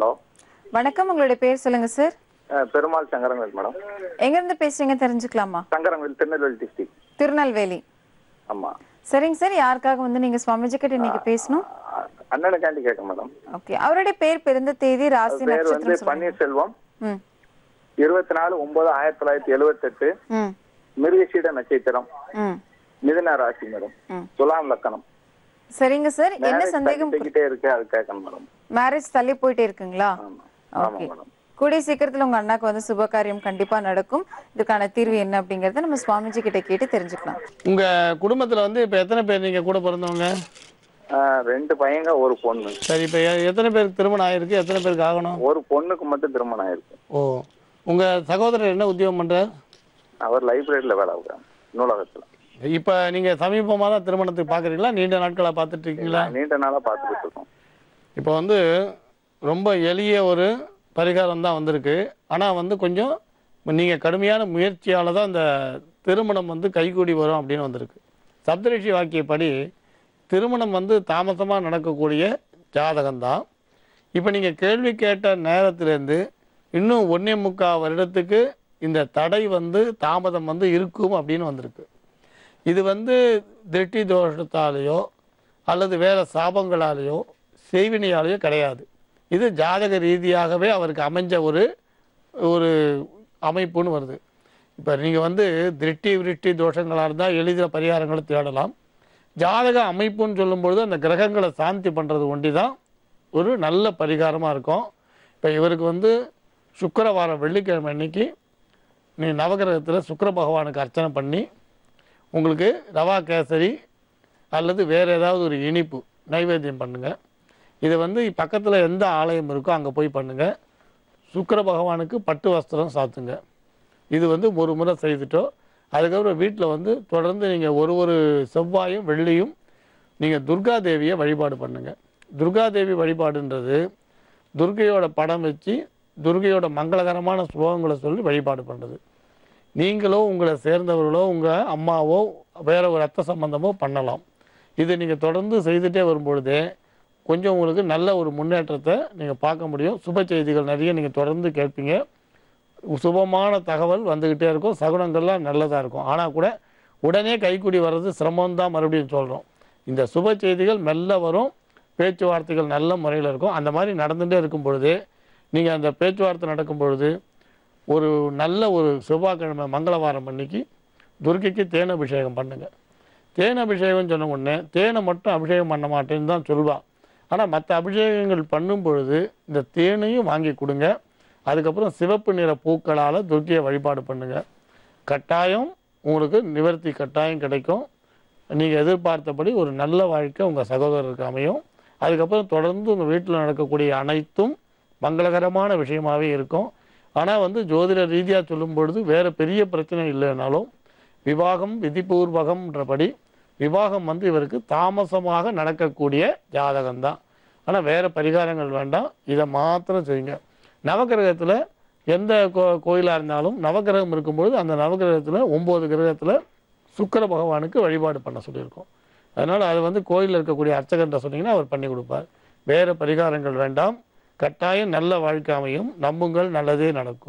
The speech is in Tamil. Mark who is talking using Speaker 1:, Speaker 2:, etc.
Speaker 1: ஹலோ,
Speaker 2: வணக்கம். உங்களுடைய பேர் சொல்லுங்க சார்.
Speaker 1: பெருமாள் சங்கரங்கோயில் மேடம்.
Speaker 2: எங்க இருந்து பேசுறீங்க தெரிஞ்சுக்கலாமா?
Speaker 1: சங்கரங்கோயில், திருநெல்வேலி டிஸ்ட்ரிக்ட்.
Speaker 2: திருநெல்வேலி.
Speaker 1: ஆமா.
Speaker 2: சரிங்க சார். யாருக்காக வந்து நீங்க சுவாமிஜி கிட்ட இன்னைக்கு பேசணும்?
Speaker 1: அண்ணனுக்காண்டி கேட்க மேடம்.
Speaker 2: ஓகே. அவருடைய பேர், பிறந்த தேதி, ராசி,
Speaker 1: பேர் வந்து
Speaker 2: நட்சத்திரம் சொல்லுங்க.
Speaker 1: பன்னீர்செல்வம்.
Speaker 2: ம்
Speaker 1: 24/9/1978.
Speaker 2: ம்
Speaker 1: மிருகசீட நட்சத்திரம்.
Speaker 2: ம்
Speaker 1: மிதுன ராசி மேடம். துலாம் லக்கணம்.
Speaker 2: சரிங்க சார். என்ன சந்தேகம்?
Speaker 1: இருக்கு, அது கேட்கணும் மேடம்.
Speaker 2: மேரேஜ் தள்ளி போயிட்டே இருக்குங்களா?
Speaker 1: ஆமா
Speaker 2: ஓகே.
Speaker 1: மேடம்.
Speaker 2: கூடிய சீக்கிரத்துல உங்க அண்ணாக்கு வந்து சுப காரியம் கண்டிப்பா நடக்கும். இதுக்கான தீர்வு என்ன அப்படிங்கறத நம்ம சுவாமிஜி கிட்ட கேட்டு தெரிஞ்சுக்கலாம்.
Speaker 3: உங்க குடும்பத்துல வந்து இப்ப எத்தனை பேர் நீங்க கூட பிறந்தவங்க?
Speaker 1: 2 பையங்க, ஒரு பொண்ணு.
Speaker 3: சரி, இப்ப எத்தனை பேருக்கு திருமணம் ஆயிருக்கு, எத்தனை பேருக்கு ஆகணும்?
Speaker 1: ஒரு பொண்ணுக்கு மட்டும் திருமணம் ஆயிருக்கு.
Speaker 3: ஓ, உங்க சகோதரர் என்ன உத்தியோகம் பண்றார்?
Speaker 1: அவர் லைப்ரரியில வேலை பார்க்குறாங்க, நூலகத்துல.
Speaker 3: இப்ப நீங்க சமீபமா தான் திருமணத்துக்கு பாக்குறீங்களா, நீண்ட நாட்களா பாத்துட்டு இருக்கீங்களா?
Speaker 1: நீண்ட நாளா பார்த்துக்கிட்டு இருக்கோம்.
Speaker 3: இப்ப வந்து ரொம்ப எளிய ஒரு பரிகாரம் தான் வந்திருக்கு. ஆனா வந்து கொஞ்சம் நீங்க கடுமையான முயற்சியால தான் இந்த திருமணம் வந்து கைகூடி வரும் அப்படின்னு வந்திருக்கு. சப்தரிஷி வாக்கியப்படி திருமணம் வந்து தாமசமா நடக்கக்கூடிய ஜாதகம்தான். இப்ப நீங்க கேள்வி கேட்ட நேரத்திலேருந்து இன்னும் 1.25 வருடத்துக்கு இந்த தடை வந்து தாமதம் வந்து இருக்கும் அப்படின்னு வந்திருக்கு. இது வந்து திருஷ்டி தோஷத்தாலேயோ அல்லது வேற சாபங்களாலேயோ செய்வினையாலேயோ கிடையாது. இது ஜாதக ரீதியாகவே அவருக்கு அமைஞ்ச ஒரு அமைப்புன்னு வருது. இப்போ நீங்கள் வந்து திருஷ்டி விருஷ்டி தோஷங்களாக இருந்தால் எளிதில் பரிகாரங்களை தேடலாம். ஜாதக அமைப்புன்னு சொல்லும்பொழுது அந்த கிரகங்களை சாந்தி பண்ணுறது ஒண்டி தான் ஒரு நல்ல பரிகாரமாக இருக்கும். இப்போ இவருக்கு வந்து சுக்கிரவாரம் வெள்ளிக்கிழமை அன்னைக்கு நீ நவகிரகத்தில் சுக்கிர பகவானுக்கு அர்ச்சனை பண்ணி உங்களுக்கு ரவா கேசரி அல்லது வேறு ஏதாவது ஒரு இனிப்பு நைவேத்தியம் பண்ணுங்கள். இதை வந்து பக்கத்தில் எந்த ஆலயம் இருக்கோ அங்கே போய் பண்ணுங்கள். சுக்கிர பகவானுக்கு பட்டு வஸ்திரம் சாத்துங்க. இது வந்து ஒரு முறை செய்துட்டோ அதுக்கப்புறம் வீட்டில் வந்து தொடர்ந்து நீங்கள் ஒரு செவ்வாயும் வெள்ளியும் நீங்கள் துர்காதேவியை வழிபாடு பண்ணுங்கள். துர்காதேவி வழிபாடுன்றது துர்கையோட படம் வச்சு துர்கையோட மங்களகரமான ஸ்லோகங்களை சொல்லி வழிபாடு பண்ணுறது. நீங்களோ உங்களை சேர்ந்தவர்களோ உங்கள் அம்மாவோ வேற ஒரு ரத்த சம்பந்தமோ பண்ணலாம். இது நீங்கள் தொடர்ந்து செய்துகிட்டே வரும்பொழுதே கொஞ்சம் உங்களுக்கு நல்ல ஒரு முன்னேற்றத்தை நீங்கள் பார்க்க முடியும். சுப செய்திகள் நிறைய நீங்கள் தொடர்ந்து கேட்பீங்க. சுபமான தகவல் வந்துக்கிட்டே இருக்கும். சகுனங்கள்லாம் நல்லதாக இருக்கும். ஆனால் கூட உடனே கைக்கூடி வர்றது சிரமம்தான் மறுபடியும் சொல்கிறோம். இந்த சுப செய்திகள் மெல்ல வரும். பேச்சுவார்த்தைகள் நல்ல முறையில் இருக்கும். அந்த மாதிரி நடந்துகிட்டே இருக்கும் பொழுது நீங்கள் அந்த பேச்சுவார்த்தை நடக்கும் பொழுது ஒரு நல்ல ஒரு செவ்வாய்க்கிழமை மங்களவாரம் அன்னைக்கு துர்க்கைக்கு தேன் அபிஷேகம் பண்ணுங்கள். தேன் அபிஷேகம் சொன்ன உடனே தேனை மட்டும் அபிஷேகம் பண்ண மாட்டேன்னு தான் சொல்லுவாள். ஆனால் மற்ற அபிஷேகங்கள் பண்ணும் பொழுது இந்த தேனையும் வாங்கி கொடுங்க. அதுக்கப்புறம் சிவப்பு நிற பூக்களால் துர்க்கையை வழிபாடு பண்ணுங்கள். கட்டாயம் உங்களுக்கு நிவர்த்தி கட்டாயம் கிடைக்கும். நீங்கள் எதிர்பார்த்தபடி ஒரு நல்ல வாழ்க்கை உங்கள் சகோதரருக்கு அமையும். அதுக்கப்புறம் தொடர்ந்து உங்கள் வீட்டில் நடக்கக்கூடிய அனைத்தும் மங்களகரமான விஷயமாகவே இருக்கும். ஆனால் வந்து ஜோதிட ரீதியாக சொல்லும் பொழுது வேறு பெரிய பிரச்சனை இல்லைனாலும் விவாகம் விதிபூர்வகம்ன்றபடி விவாகம் வந்து இவருக்கு தாமசமாக நடக்கக்கூடிய ஜாதகம்தான். ஆனால் வேறு பரிகாரங்கள் வேண்டாம். இதை மாத்திரம் செய்யுங்க. நவகிரகத்தில் எந்த கோயிலாக இருந்தாலும் நவகிரகம் இருக்கும்பொழுது அந்த நவகிரகத்தில் 9 கிரகத்தில் சுக்கிர பகவானுக்கு வழிபாடு பண்ண சொல்லியிருக்கோம். அதனால் அது வந்து கோயிலில் இருக்கக்கூடிய அர்ச்சகர்கிட்ட சொன்னீங்கன்னா அவர் பண்ணி கொடுப்பார். வேறு பரிகாரங்கள் வேண்டாம். கட்டாயம் நல்ல வாழ்க்கை அமையும். நம்புங்கள், நல்லதே நடக்கும்.